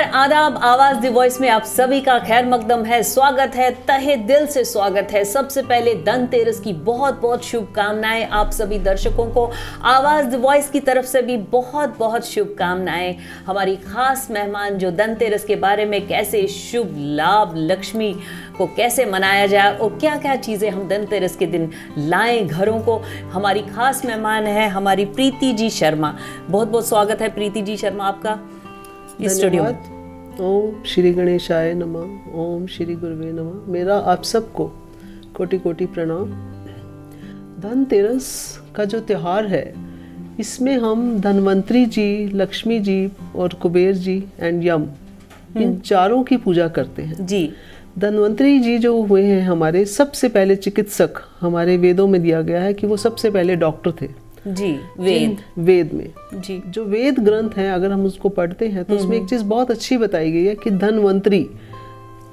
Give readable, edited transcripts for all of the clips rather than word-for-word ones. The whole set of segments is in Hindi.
आदाब। आवाज द वॉइस में आप सभी का खैर मकदम है, स्वागत है, तहे दिल से स्वागत है। सबसे पहले धनतेरस की बहुत बहुत शुभकामनाएं आप सभी दर्शकों को। आवाज द वॉइस की तरफ से भी बहुत बहुत शुभकामनाएं। हमारी खास मेहमान जो धनतेरस के बारे में कैसे शुभ लाभ लक्ष्मी को कैसे मनाया जाए और क्या क्या चीज़ें हम धनतेरस के दिन लाएं घरों को, हमारी खास मेहमान है हमारी प्रीति जी शर्मा। बहुत बहुत स्वागत है प्रीति जी शर्मा आपका इस स्टूडियो में। ओम श्री गणेशाय नमः, ओम श्री गुरुवे नमः। मेरा आप सबको कोटि कोटि प्रणाम। धनतेरस का जो त्यौहार है इसमें हम धनवंतरी जी, लक्ष्मी जी और कुबेर जी एंड यम इन चारों की पूजा करते हैं जी। धनवंतरी जी जो हुए हैं हमारे सबसे पहले चिकित्सक, हमारे वेदों में दिया गया है कि वो सबसे पहले डॉक्टर थे जी। वेद में जी। जो वेद ग्रंथ हैं अगर हम उसको पढ़ते हैं तो उसमें एक चीज बहुत अच्छी बताई गई है कि धनवंतरी,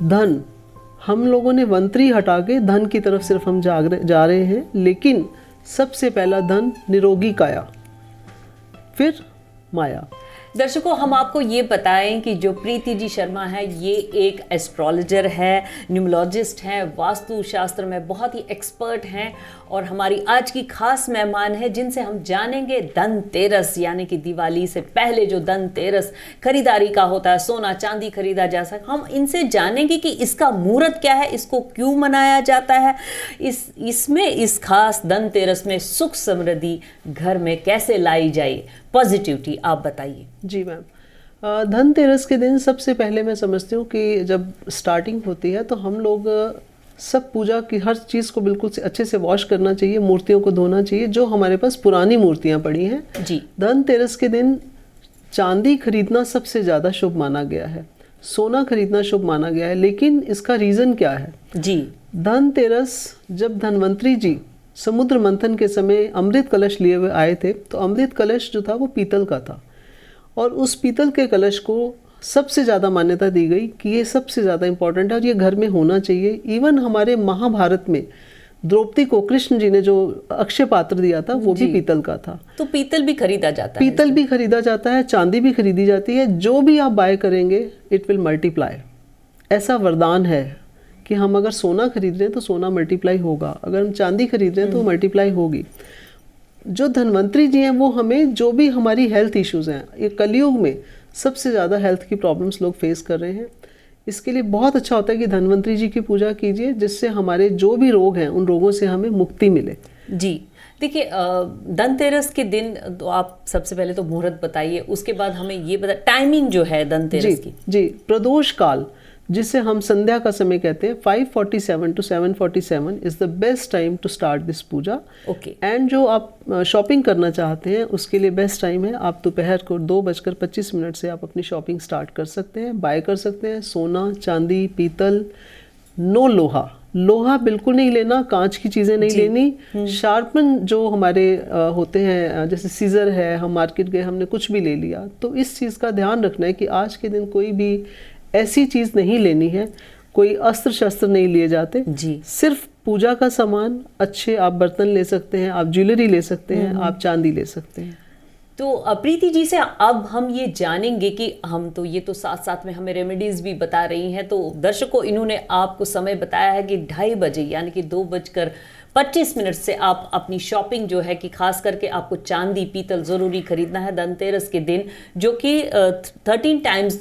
धन, हम लोगों ने वंतरी हटा के धन की तरफ सिर्फ हम जा रहे हैं, लेकिन सबसे पहला धन निरोगी काया, फिर माया। दर्शकों हम आपको ये बताएं कि जो प्रीति जी शर्मा है ये एक एस्ट्रोलॉजर है, न्यूमरोलॉजिस्ट हैं, वास्तु शास्त्र में बहुत ही एक्सपर्ट हैं और हमारी आज की खास मेहमान है जिनसे हम जानेंगे धनतेरस यानी कि दिवाली से पहले जो धनतेरस खरीदारी का होता है, सोना चांदी खरीदा जा सकता, हम इनसे जानेंगे कि इसका मुहूर्त क्या है, इसको क्यों मनाया जाता है, इसमें इस खास धनतेरस में सुख समृद्धि घर में कैसे लाई जाए, पॉजिटिविटी आप बताइए। जी मैम, धनतेरस के दिन सबसे पहले मैं समझती हूँ कि जब स्टार्टिंग होती है तो हम लोग सब पूजा की हर चीज़ को बिल्कुल से अच्छे से वॉश करना चाहिए, मूर्तियों को धोना चाहिए जो हमारे पास पुरानी मूर्तियाँ पड़ी हैं जी। धनतेरस के दिन चांदी खरीदना सबसे ज़्यादा शुभ माना गया है, सोना खरीदना शुभ माना गया है, लेकिन इसका रीज़न क्या है जी। धनतेरस जब धनवंतरी जी समुद्र मंथन के समय अमृत कलश लिए हुए आए थे तो अमृत कलश जो था वो पीतल का था और उस पीतल के कलश को सबसे ज़्यादा मान्यता दी गई कि ये सबसे ज़्यादा इम्पोर्टेंट है और ये घर में होना चाहिए। इवन हमारे महाभारत में द्रौपदी को कृष्ण जी ने जो अक्षय पात्र दिया था वो भी पीतल का था। तो पीतल भी खरीदा जाता है, पीतल भी खरीदा जाता है, चांदी भी खरीदी जाती है। जो भी आप बाय करेंगे इट विल मल्टीप्लाई, ऐसा वरदान है कि हम अगर सोना खरीद रहे हैं तो सोना मल्टीप्लाई होगा, अगर हम चांदी खरीद रहे हैं तो मल्टीप्लाई होगी। जो धनवंतरी जी हैं वो हमें जो भी हमारी हेल्थ इश्यूज़ हैं, ये कलयुग में सबसे ज़्यादा हेल्थ की प्रॉब्लम्स लोग फेस कर रहे हैं, इसके लिए बहुत अच्छा होता है कि धनवंतरी जी की पूजा कीजिए जिससे हमारे जो भी रोग हैं उन रोगों से हमें मुक्ति मिले। जी देखिए, धनतेरस के दिन तो आप सबसे पहले तो मुहूर्त बताइए, उसके बाद हमें ये बता टाइमिंग जो है धनतेरस की। जी, प्रदोष काल जिसे हम संध्या का समय कहते हैं 5:47 to 7:47 is the best time to start this puja. Okay. And जो आप शॉपिंग करना चाहते हैं उसके लिए बेस्ट टाइम है, आप दोपहर को 2:25 से आप अपनी शॉपिंग स्टार्ट कर सकते हैं, बाय कर सकते हैं। सोना चांदी पीतल, नो लोहा बिल्कुल नहीं लेना, कांच की चीज़ें नहीं लेनी। शार्पन जो हमारे होते हैं जैसे सीजर है, हम मार्केट गए हमने कुछ भी ले लिया तो इस चीज़ का ध्यान रखना है कि आज के दिन कोई भी ऐसी चीज़ नहीं लेनी है, कोई अस्त्र शस्त्र नहीं लिए जाते जी। सिर्फ पूजा का सामान, अच्छे आप बर्तन ले सकते हैं, आप ज्वेलरी ले सकते हैं, आप चांदी ले सकते हैं। तो प्रीति जी से अब हम ये जानेंगे कि हम तो ये तो साथ साथ में हमें रेमेडीज भी बता रही हैं, तो दर्शकों इन्होंने आपको समय बताया है कि 2:30 बजे यानी कि 2:25 से आप अपनी शॉपिंग जो है कि खास करके आपको चांदी पीतल जरूरी खरीदना है धनतेरस के दिन, जो कि 13 टाइम्स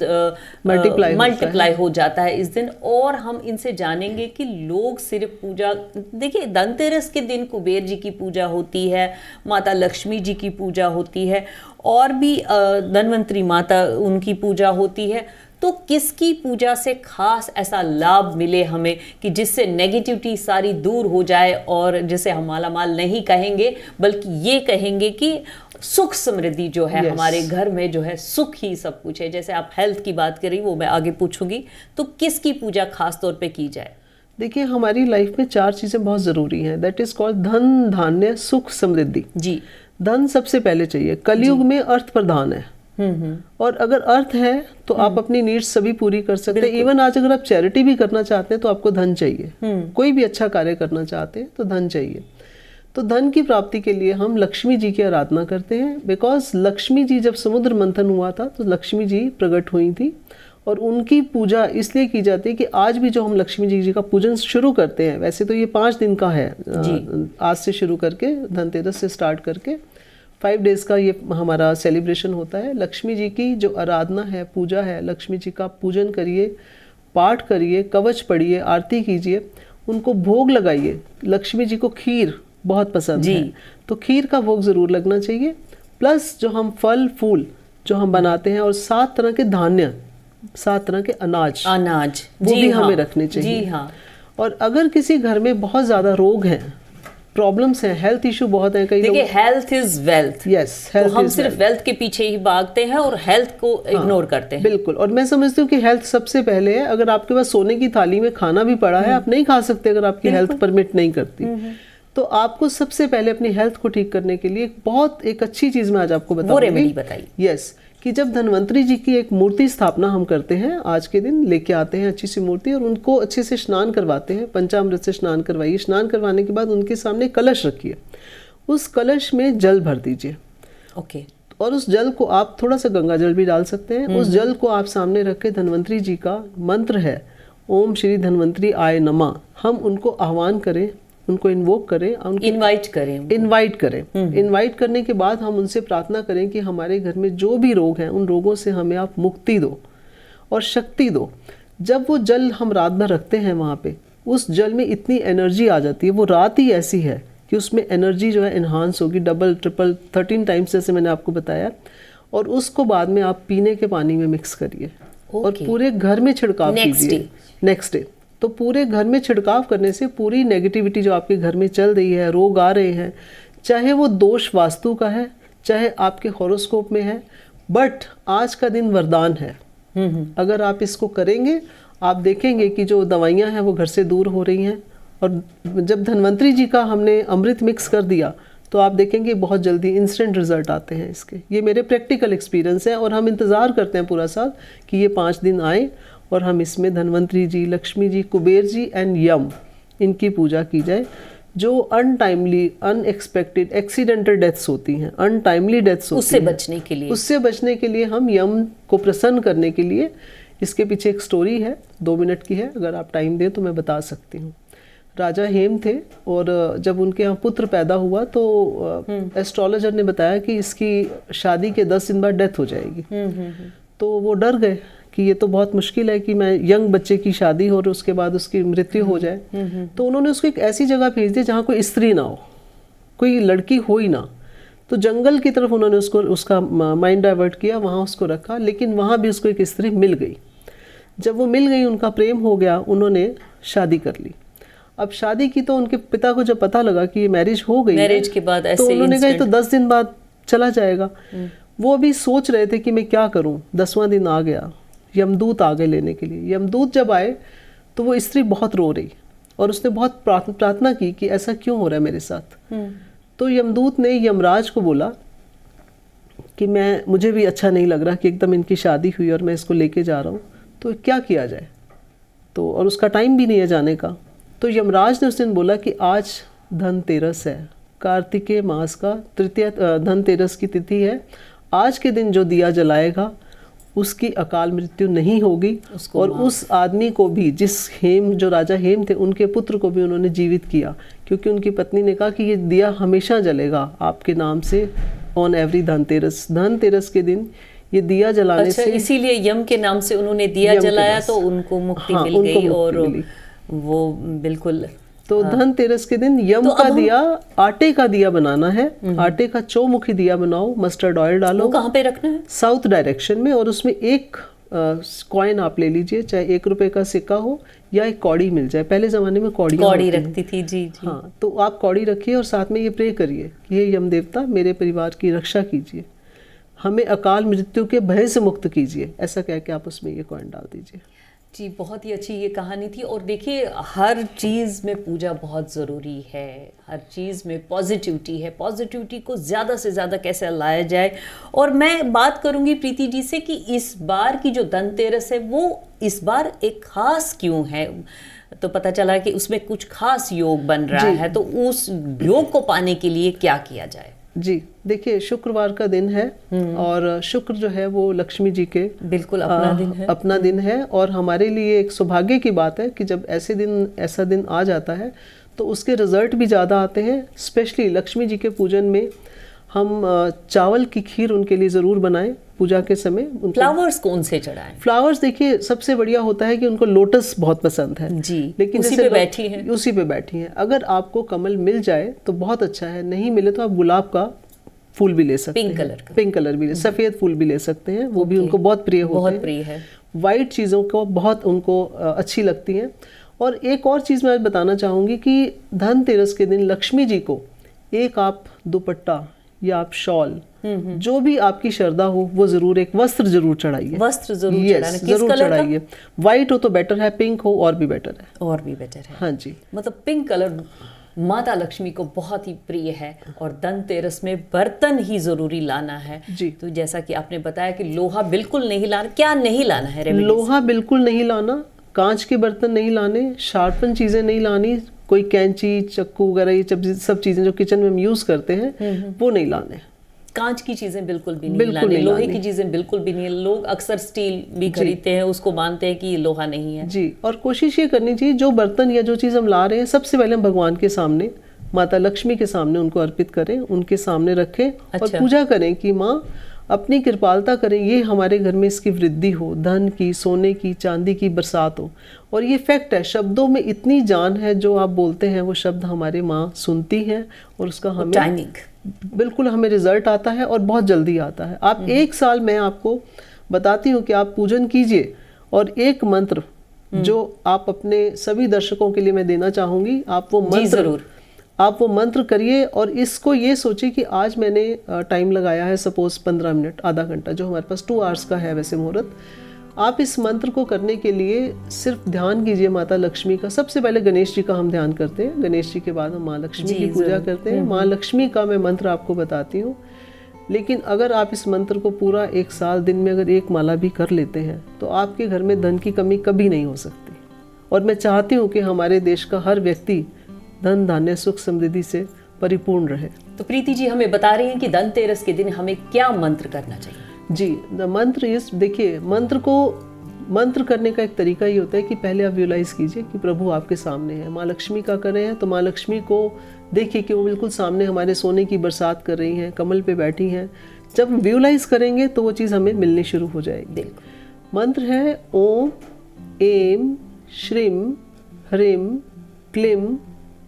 मल्टीप्लाई हो जाता है इस दिन। और हम इनसे जानेंगे कि लोग सिर्फ पूजा, देखिए धनतेरस के दिन कुबेर जी की पूजा होती है, माता लक्ष्मी जी की पूजा होती है और भी धनवंतरी माता उनकी पूजा होती है, तो किसकी पूजा से खास ऐसा लाभ मिले हमें कि जिससे नेगेटिविटी सारी दूर हो जाए और जिसे हम माला माल नहीं कहेंगे बल्कि ये कहेंगे कि सुख समृद्धि जो है हमारे घर में जो है सुख ही सब कुछ है। जैसे आप हेल्थ की बात करी वो मैं आगे पूछूंगी, तो किसकी पूजा खास तौर पे की जाए? देखिए हमारी लाइफ में 4 चीज़ें बहुत ज़रूरी हैं, दैट इज़ कॉल्ड धन धान्य सुख समृद्धि। जी। धन सबसे पहले चाहिए, कलयुग में अर्थ प्रधान है और अगर अर्थ है तो आप अपनी नीड्स सभी पूरी कर सकते हैं। इवन आज अगर आप चैरिटी भी करना चाहते हैं तो आपको धन चाहिए, कोई भी अच्छा कार्य करना चाहते हैं तो धन चाहिए। तो धन की प्राप्ति के लिए हम लक्ष्मी जी की आराधना करते हैं, बिकॉज लक्ष्मी जी जब समुद्र मंथन हुआ था तो लक्ष्मी जी प्रकट हुई थी और उनकी पूजा इसलिए की जाती है कि आज भी जो हम लक्ष्मी जी का पूजन शुरू करते हैं, वैसे तो ये 5 दिन का है, आज से शुरू करके धनतेरस से स्टार्ट करके 5 डेज का ये हमारा सेलिब्रेशन होता है। लक्ष्मी जी की जो आराधना है, पूजा है, लक्ष्मी जी का पूजन करिए, पाठ करिए, कवच पढ़िए, आरती कीजिए, उनको भोग लगाइए। लक्ष्मी जी को खीर बहुत पसंद है, तो खीर का भोग ज़रूर लगना चाहिए। प्लस जो हम फल फूल जो हम बनाते हैं और 7 तरह के धान्य, 7 तरह के अनाज वो भी हमें रखने चाहिए। जी हाँ। और अगर किसी घर में बहुत ज़्यादा रोग हैं, प्रॉब्लम्स हैं, हेल्थ इशू बहुत है, कई देखिए हेल्थ इज वेल्थ। यस, तो हम सिर्फ वेल्थ के पीछे ही भागते हैं और हेल्थ को इग्नोर करते हैं। बिल्कुल। और मैं समझती हूँ कि हेल्थ सबसे पहले है। अगर आपके पास सोने की थाली में खाना भी पड़ा है, आप नहीं खा सकते अगर आपकी हेल्थ परमिट नहीं करती, तो आपको सबसे पहले अपनी हेल्थ को ठीक करने के लिए बहुत एक अच्छी चीज मैं आज आपको बताऊंगी। वो रेमेडी बताइए। यस, कि जब धन्वंतरी जी की एक मूर्ति स्थापना हम करते हैं, आज के दिन लेके आते हैं अच्छी सी मूर्ति और उनको अच्छे से स्नान करवाते हैं, पंचामृत से स्नान करवाइए। स्नान करवाने के बाद उनके सामने कलश रखिए, उस कलश में जल भर दीजिए। ओके। और उस जल को आप थोड़ा सा गंगा जल भी डाल सकते हैं। उस जल को आप सामने रख के धन्वंतरी जी का मंत्र है ओम श्री धन्वंतरी आय नमः, हम उनको आह्वान करें, उनको इन्वोक करें, इनवाइट करें। इनवाइट करने के बाद हम उनसे प्रार्थना करें कि हमारे घर में जो भी रोग हैं, उन रोगों से हमें आप मुक्ति दो और शक्ति दो। जब वो जल हम रात भर रखते हैं वहाँ पे, उस जल में इतनी एनर्जी आ जाती है, वो रात ही ऐसी है कि उसमें एनर्जी जो है एनहांस होगी, डबल ट्रिपल 13 टाइम्स जैसे मैंने आपको बताया। और उसको बाद में आप पीने के पानी में मिक्स करिए और पूरे घर में छिड़काव कीजिए नेक्स्ट डे। तो पूरे घर में छिड़काव करने से पूरी नेगेटिविटी जो आपके घर में चल रही है, रोग आ रहे हैं, चाहे वो दोष वास्तु का है, चाहे आपके हॉरोस्कोप में है, बट आज का दिन वरदान है। अगर आप इसको करेंगे, आप देखेंगे कि जो दवाइयाँ हैं वो घर से दूर हो रही हैं। और जब धन्वंतरी जी का हमने अमृत मिक्स कर दिया, तो आप देखेंगे बहुत जल्दी इंस्टेंट रिजल्ट आते हैं इसके। ये मेरे प्रैक्टिकल एक्सपीरियंस है और हम इंतज़ार करते हैं पूरा साल कि ये 5 दिन आए और हम इसमें धन्वंतरी जी, लक्ष्मी जी, कुबेर जी एंड यम, इनकी पूजा की जाए। जो अनटाइमली, अनएक्सपेक्टेड, एक्सीडेंटल डेथ्स होती हैं, अनटाइमली डेथ्स होती हैं, उससे बचने के लिए हम यम को प्रसन्न करने के लिए, इसके पीछे एक स्टोरी है, 2 मिनट की है, अगर आप टाइम दें तो मैं बता सकती हूँ। राजा हेम थे और जब उनके यहाँ पुत्र पैदा हुआ तो एस्ट्रोलॉजर ने बताया कि इसकी शादी के 10 दिन बाद डेथ हो जाएगी। तो वो डर गए कि ये तो बहुत मुश्किल है कि मैं यंग बच्चे की शादी हो और उसके बाद उसकी मृत्यु हो जाए। तो उन्होंने उसको एक ऐसी जगह भेज दिया जहाँ कोई स्त्री ना हो, कोई लड़की हो ही ना। तो जंगल की तरफ उन्होंने उसका माइंड डाइवर्ट किया, वहाँ उसको रखा, लेकिन वहाँ भी उसको एक स्त्री मिल गई। जब वो मिल गई, उनका प्रेम हो गया, उन्होंने शादी कर ली। अब शादी की तो उनके पिता को जब पता लगा कि ये मैरिज हो गई, मैरिज के बाद ऐसे तो उन्होंने कहा तो 10 दिन बाद चला जाएगा। वो अभी सोच रहे थे कि मैं क्या करूं। 10वां दिन आ गया, यमदूत आ गए लेने के लिए। यमदूत जब आए तो वो स्त्री बहुत रो रही और उसने बहुत प्रार्थना की कि ऐसा क्यों हो रहा है मेरे साथ। तो यमदूत ने यमराज को बोला कि मुझे भी अच्छा नहीं लग रहा कि एकदम इनकी शादी हुई और मैं इसको लेके जा रहा हूँ, तो क्या किया जाए। तो और उसका टाइम भी नहीं है जाने का। तो यमराज ने उस दिन बोला कि आज धनतेरस है, कार्तिकेय मास का तृतीय धनतेरस की तिथि है। आज के दिन जो दिया जलाएगा उसकी अकाल मृत्यु नहीं होगी। और उस आदमी को भी, जो राजा हेम थे, उनके पुत्र को भी उन्होंने जीवित किया, क्योंकि उनकी पत्नी ने कहा कि ये दिया हमेशा जलेगा आपके नाम से ऑन एवरी धनतेरस। धनतेरस के दिन ये दिया जलाने से, इसीलिए यम के नाम से उन्होंने दिया जलाया, तो उनको मुक्ति मिल गई। और वो बिल्कुल, तो धनतेरस के दिन यम का दिया, आटे का दिया बनाना है। आटे का चौमुखी दिया बनाओ, मस्टर्ड ऑयल डालो। वो कहाँ पे रखना है? साउथ डायरेक्शन में। और उसमें एक कॉइन आप ले लीजिए, चाहे 1 रुपए का सिक्का हो या एक कौड़ी मिल जाए। पहले जमाने में कौड़ी रखती थी। जी। हाँ, तो आप कौड़ी रखिए और साथ में ये प्रे करिए कि हे यम देवता, मेरे परिवार की रक्षा कीजिए, हमें अकाल मृत्यु के भय से मुक्त कीजिए। ऐसा कह के आप उसमें ये कॉइन डाल दीजिए। जी, बहुत ही अच्छी ये कहानी थी। और देखिए, हर चीज़ में पूजा बहुत ज़रूरी है, हर चीज़ में पॉजिटिविटी है। पॉजिटिविटी को ज़्यादा से ज़्यादा कैसे लाया जाए। और मैं बात करूँगी प्रीति जी से कि इस बार की जो धनतेरस है वो इस बार एक ख़ास क्यों है। तो पता चला कि उसमें कुछ खास योग बन रहा है, तो उस योग को पाने के लिए क्या किया जाए? जी देखिए, शुक्रवार का दिन है और शुक्र जो है वो लक्ष्मी जी के बिल्कुल अपना दिन है। अपना दिन है और हमारे लिए एक सौभाग्य की बात है कि जब ऐसा दिन आ जाता है तो उसके रिजल्ट भी ज़्यादा आते हैं। स्पेशली लक्ष्मी जी के पूजन में हम चावल की खीर उनके लिए ज़रूर बनाएं पूजा के समय। फ्लावर्स कौन से चढ़ाएं? फ्लावर्स देखिए, सबसे बढ़िया होता है कि उनको लोटस बहुत पसंद है जी, लेकिन उसी पे बैठी हैं। उसी पे बैठी हैं। अगर आपको कमल मिल जाए तो बहुत अच्छा है, नहीं मिले तो आप गुलाब का फूल भी ले सकते हैं, पिंक कलर भी सफ़ेद फूल भी ले सकते हैं, वो भी उनको बहुत प्रिय होते हैं, बहुत प्रिय है। वाइट चीज़ों को बहुत उनको अच्छी लगती हैं। और एक और चीज़ मैं आज बताना चाहूँगी कि धनतेरस के दिन लक्ष्मी जी को एक आप दुपट्टा या आप शॉल, जो भी आपकी श्रद्धा हो, वो जरूर एक वस्त्र जरूर चढ़ाइए। वस्त्र जरूर चढ़ाइए। व्हाइट हो तो बेटर है, पिंक हो और भी बेटर है। और भी बेटर है, हाँ जी। मतलब पिंक कलर माता लक्ष्मी को बहुत ही प्रिय है और धनतेरस में बर्तन ही जरूरी लाना है जी। तो जैसा कि आपने बताया कि लोहा बिल्कुल नहीं लाना, क्या नहीं लाना है रेमेडीज? लोहा बिल्कुल नहीं लाना, कांच के बर्तन नहीं लाने, शार्पन चीजें नहीं लानी, कोई कैंची, चक्कू वगैरह ये सब चीजें जो किचन में हम यूज करते हैं वो नहीं लाने। कांच की चीजें बिल्कुल भी नहीं लानी, लोहे की चीजें बिल्कुल भी नहीं। लोग अक्सर स्टील भी खरीदते हैं, उसको मानते हैं कि ये लोहा नहीं है जी। और कोशिश ये करनी चाहिए जो बर्तन या जो चीज़ हम ला रहे हैं सबसे पहले हम भगवान के सामने, माता लक्ष्मी के सामने उनको अर्पित करें, उनके सामने रखें। अच्छा। और पूजा करें कि माँ अपनी कृपालता करें, ये हमारे घर में इसकी वृद्धि हो, धन की, सोने की, चांदी की बरसात हो। और ये फैक्ट है, शब्दों में इतनी जान है, जो आप बोलते हैं वो शब्द हमारी माँ सुनती हैं और उसका हमें टाइमिंग बिल्कुल हमें रिजल्ट आता है और बहुत जल्दी आता है। आप एक साल में आपको बताती हूँ कि आप पूजन कीजिए और एक मंत्र जो आप अपने सभी दर्शकों के लिए मैं देना चाहूँगी, आप वो मंत्र करिए और इसको ये सोचिए कि आज मैंने टाइम लगाया है सपोज 15 मिनट, आधा घंटा, जो हमारे पास 2 आवर्स का है वैसे मुहूर्त। आप इस मंत्र को करने के लिए सिर्फ ध्यान कीजिए माता लक्ष्मी का। सबसे पहले गणेश जी का हम ध्यान करते हैं, गणेश जी के बाद हम माँ लक्ष्मी की पूजा करते हैं। माँ लक्ष्मी का मैं मंत्र आपको बताती हूँ, लेकिन अगर आप इस मंत्र को पूरा 1 साल दिन में अगर 1 माला भी कर लेते हैं तो आपके घर में धन की कमी कभी नहीं हो सकती। और मैं चाहती हूँ कि हमारे देश का हर व्यक्ति धन धान्य सुख समृद्धि से परिपूर्ण रहे। तो प्रीति जी हमें बता रही हैं कि धनतेरस के दिन हमें क्या मंत्र करना चाहिए? जी, द मंत्र इस, देखिए मंत्र करने का एक तरीका ही होता है कि पहले आप विजुअलाइज कीजिए कि प्रभु आपके सामने है। माँ लक्ष्मी का कर रहे हैं तो माँ लक्ष्मी को देखिए कि वो बिल्कुल सामने हमारे सोने की बरसात कर रही हैं, कमल पे बैठी हैं। जब विजुअलाइज करेंगे तो वो चीज़ हमें मिलनी शुरू हो जाएगी। मंत्र है ओम एम श्रीम ह्रीम क्लीम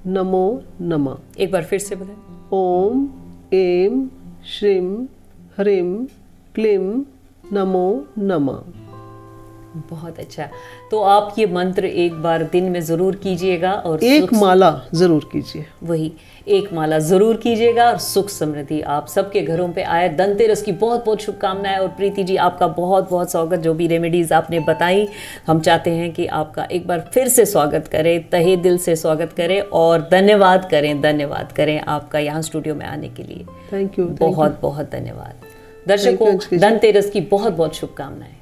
नमो नमः। एक बार फिर से बताएं। ओम एम श्रीम ह्रीम क्लीम नमो नमः। बहुत अच्छा। तो आप ये मंत्र एक बार दिन में जरूर कीजिएगा और एक माला जरूर कीजिए। वही, एक माला जरूर कीजिएगा और सुख समृद्धि आप सबके घरों पे आए। धनतेरस की बहुत बहुत शुभकामनाएं। और प्रीति जी आपका बहुत बहुत स्वागत। जो भी रेमेडीज आपने बताई, हम चाहते हैं कि आपका एक बार फिर से स्वागत करें, तहे दिल से स्वागत करें और धन्यवाद करें आपका यहाँ स्टूडियो में आने के लिए। Thank you. बहुत बहुत धन्यवाद। दर्शकों, धनतेरस की बहुत बहुत शुभकामनाएं।